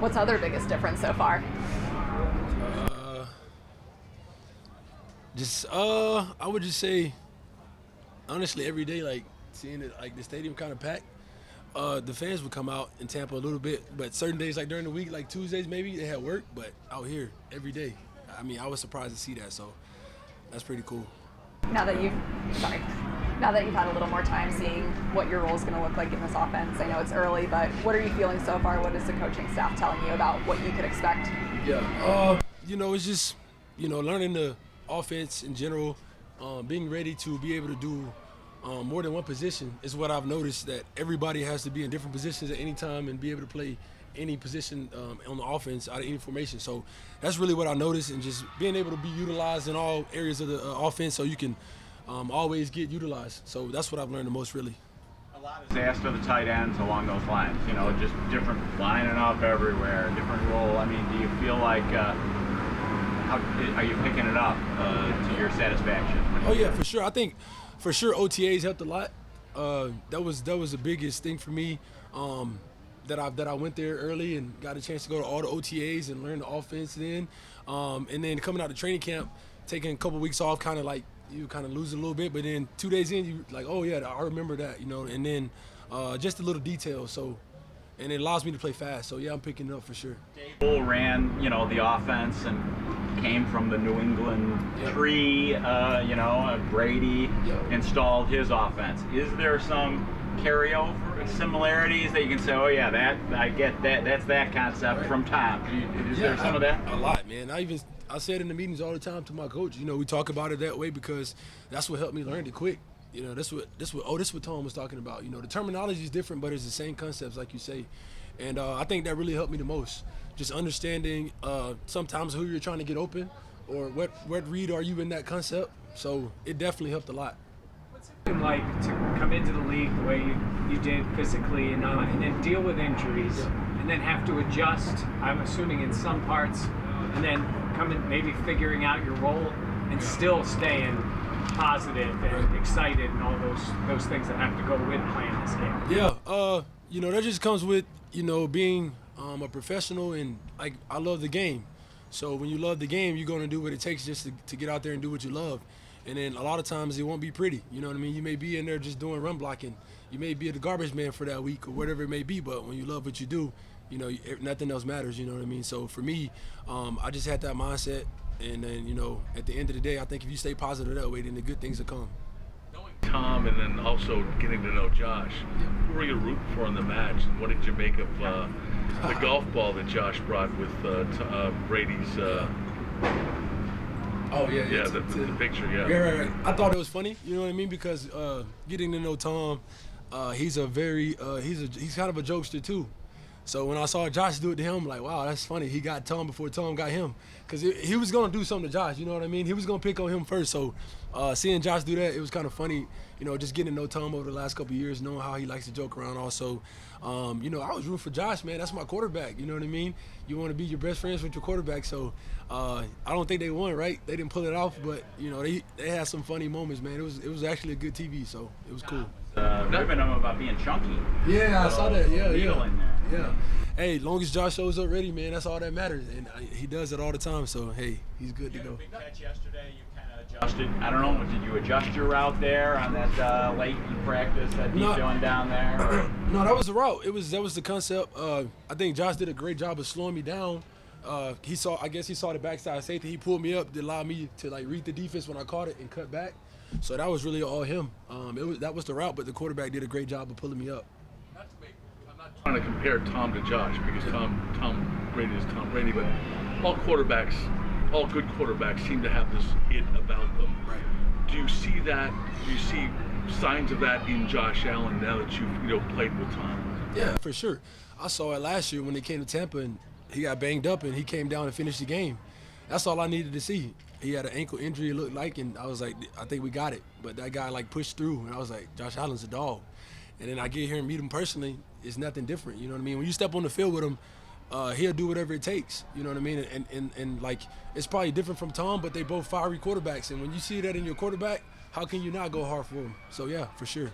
What's other biggest difference so far? I would just say, honestly, every day, like seeing it, like the stadium kind of packed. The fans would come out in Tampa a little bit, but certain days, like during the week, like Tuesdays maybe, they had work, but out here every day. I mean, I was surprised to see that, so that's pretty cool. Now that you've, sorry, now that you've had a little more time seeing what your role is going to look like in this offense, I know it's early, but what are you feeling so far? What is the coaching staff telling you about what you could expect? Yeah, it's just, learning the offense in general, being ready to be able to do more than one position is what I've noticed, that everybody has to be in different positions at any time and be able to play any position on the offense out of any formation. So that's really what I noticed, and just being able to be utilized in all areas of the offense so you can always get utilized. So that's what I've learned the most, really. A lot is asked of the tight ends along those lines, just different lining up everywhere, different role. I mean, do you feel like, how are you picking it up to your satisfaction? Oh yeah, for sure. I think for sure OTAs helped a lot. That was the biggest thing for me. That I went there early and got a chance to go to all the OTAs and learn the offense then. And then coming out to training camp, taking a couple weeks off, kind of like you kind of lose it a little bit, but then 2 days in, you like, oh yeah, I remember that, and then just a little detail. So, and it allows me to play fast. So yeah, I'm picking it up for sure. Bull ran, the offense and came from the New England tree, Brady installed his offense. Is there some carryover similarities that you can say, oh yeah, that I get that's that concept from Tom? Is there some of that? A lot, man. I said in the meetings all the time to my coach, we talk about it that way because that's what helped me learn it quick. This what Tom was talking about. The terminology is different, but it's the same concepts, like you say. And I think that really helped me the most. Just understanding sometimes who you're trying to get open, or what read are you in that concept. So it definitely helped a lot. What's it been like to come into the league the way you did physically and then deal with injuries and then have to adjust, I'm assuming in some parts, and then maybe figuring out your role and still staying positive and excited and all those things that have to go with playing this game? Yeah, that just comes with, being a professional, and like I love the game. So when you love the game, you're going to do what it takes just to get out there and do what you love. And then a lot of times it won't be pretty. You know what I mean? You may be in there just doing run blocking. You may be the garbage man for that week or whatever it may be, but when you love what you do, nothing else matters, you know what I mean? So for me, I just had that mindset. And then, at the end of the day, I think if you stay positive that way, then the good things will come. Knowing Tom and then also getting to know Josh, who were you rooting for in the match? And what did you make of the golf ball that Josh brought with Brady's... the picture, yeah. Right. I thought it was funny, you know what I mean? Because getting to know Tom, he's kind of a jokester too. So when I saw Josh do it to him, I'm like, wow, that's funny. He got Tom before Tom got him. Because he was going to do something to Josh, you know what I mean? He was going to pick on him first. So seeing Josh do that, it was kind of funny, just getting to know Tom over the last couple of years, knowing how he likes to joke around also. I was rooting for Josh, man. That's my quarterback, you know what I mean? You want to be your best friends with your quarterback. So I don't think they won, right? They didn't pull it off, but, they had some funny moments, man. It was actually a good TV, so it was cool. Ribbing him about being chunky. Yeah, I saw that. Yeah. Yeah. Hey, long as Josh shows up ready, man, that's all that matters. And he does it all the time, so, hey, he's good to go. Big catch yesterday. You kind of adjusted. I don't know, did you adjust your route there on that late practice, that deep going down there? No, that was the route. That was the concept. I think Josh did a great job of slowing me down. He saw the backside safety. He pulled me up to allow me to read the defense when I caught it and cut back. So that was really all him. That was the route, but the quarterback did a great job of pulling me up. I'm not trying to compare Tom to Josh because Tom Brady is Tom Brady, but all good quarterbacks seem to have this it about them. Right. Do you see that? Do you see signs of that in Josh Allen now that you've played with Tom? Yeah, for sure. I saw it last year when they came to Tampa and he got banged up and he came down and finished the game. That's all I needed to see. He had an ankle injury, it looked like, and I was like, I think we got it. But that guy pushed through, and I was like, Josh Allen's a dog. And then I get here and meet him personally, it's nothing different, you know what I mean? When you step on the field with him, he'll do whatever it takes, you know what I mean? And it's probably different from Tom, but they both fiery quarterbacks. And when you see that in your quarterback, how can you not go hard for him? So yeah, for sure.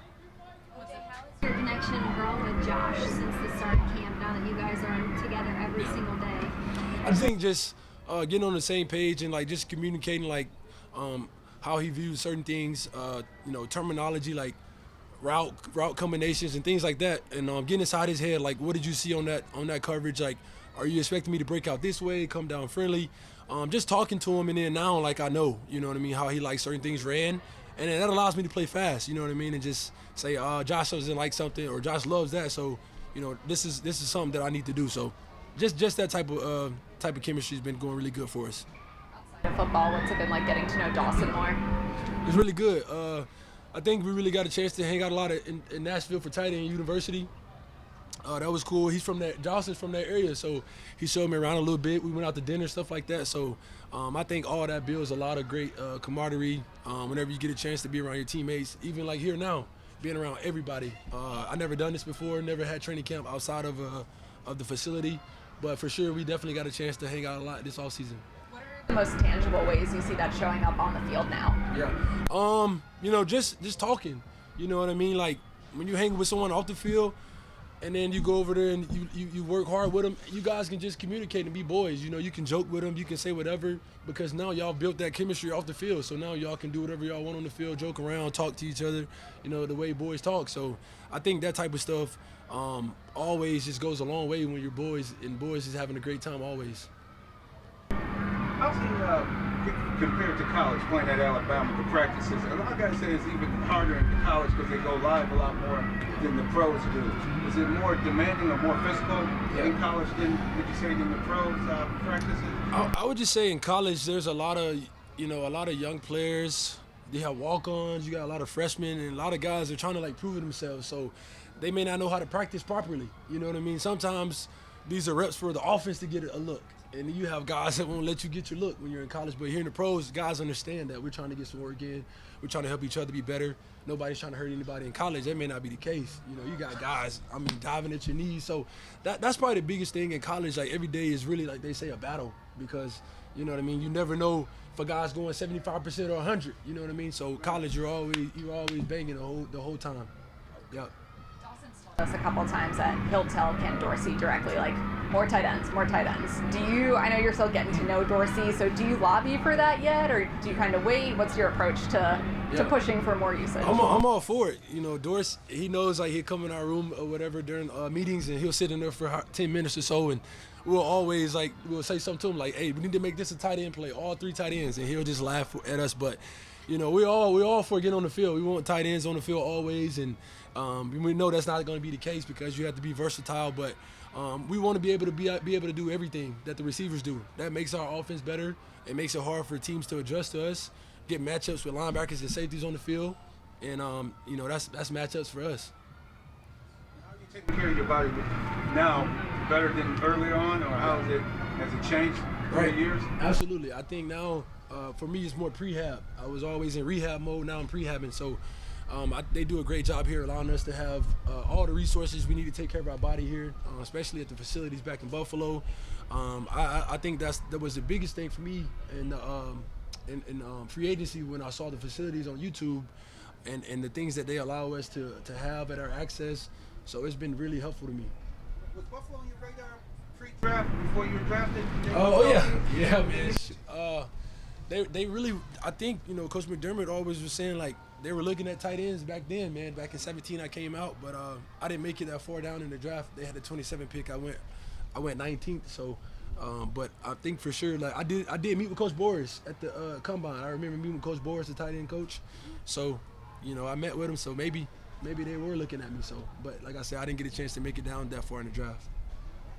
How has your connection grown with Josh since the start of camp? now that you guys are together every single day? I think just getting on the same page and like just communicating like how he views certain things, terminology like route combinations and things like that, and getting inside his head like, what did you see on that coverage? Like, are you expecting me to break out this way, come down friendly? Just talking to him, and then now like I know, you know what I mean, how he likes certain things ran, and then that allows me to play fast, you know what I mean, and just say Josh doesn't like something or Josh loves that, so this is something that I need to do. So just that type of chemistry has been going really good for us. Outside of football, what's it been like getting to know Dawson more? It's really good. I think we really got a chance to hang out a lot in Nashville for Tight End University. That was cool. Dawson's from that area, so he showed me around a little bit. We went out to dinner, stuff like that. So I think all that builds a lot of great camaraderie whenever you get a chance to be around your teammates, even like here now, being around everybody. I never done this before, never had training camp outside of the facility, but for sure we definitely got a chance to hang out a lot this offseason. What are the most tangible ways you see that showing up on the field now? Yeah. Just talking. You know what I mean? Like when you hang with someone off the field, and then you go over there and you work hard with them, you guys can just communicate and be boys. You can joke with them, you can say whatever, because now y'all built that chemistry off the field. So now y'all can do whatever y'all want on the field, joke around, talk to each other, the way boys talk. So I think that type of stuff always just goes a long way when you're boys, and boys is having a great time always. How's he compared to college, playing at Alabama, the practices? A lot of guys say it's even harder in college because they go live a lot more than the pros do. Is it more demanding or more physical in college than, would you say, than the pros practices? I would just say in college there's a lot of young players. They have walk-ons. You got a lot of freshmen, and a lot of guys are trying to like prove themselves. So they may not know how to practice properly. You know what I mean? Sometimes these are reps for the offense to get a look. And you have guys that won't let you get your look when you're in college. But here in the pros, guys understand that we're trying to get some work in. We're trying to help each other be better. Nobody's trying to hurt anybody in college. That may not be the case. You got guys, diving at your knees. So that's probably the biggest thing in college. Like every day is really, like they say, a battle, because, you know what I mean, you never know if a guy's going 75% or 100. You know what I mean? So college, you're always banging the whole time. Yep. Us a couple times that he'll tell Ken Dorsey directly, like, more tight ends. I know you're still getting to know Dorsey, so do you lobby for that yet, or do you kind of wait? What's your approach to pushing for more usage? I'm all for it. Dorsey, he knows like he'll come in our room or whatever during meetings, and he'll sit in there for 10 minutes or so, and we'll say something to him like, hey, we need to make this a tight end play, all 3 tight ends, and he'll just laugh at us. But we all for getting on the field. We want tight ends on the field always, and we know that's not going to be the case because you have to be versatile. But we want to be able to do everything that the receivers do. That makes our offense better. It makes it hard for teams to adjust to us, get matchups with linebackers and safeties on the field, and that's matchups for us. How are you taking care of your body now, better than early on, or has it changed over the years? Absolutely. I think now for me it's more prehab. I was always in rehab mode. Now I'm prehabbing. So they do a great job here, allowing us to have all the resources we need to take care of our body here, especially at the facilities back in Buffalo. I think that was the biggest thing for me in free agency when I saw the facilities on YouTube and the things that they allow us to have at our access. So it's been really helpful to me. Was Buffalo on your radar pre-draft before you were drafted? Yeah, man. They really, I think, Coach McDermott always was saying like they were looking at tight ends back then, man. Back in 2017 I came out, but I didn't make it that far down in the draft. They had the 27th pick. I went 19th. So, but I think for sure, like I did meet with Coach Boris at the combine. I remember meeting with Coach Boris, the tight end coach. So, I met with him. So maybe they were looking at me. So, but like I said, I didn't get a chance to make it down that far in the draft.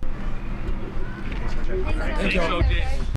Thanks, Thank you. OJ.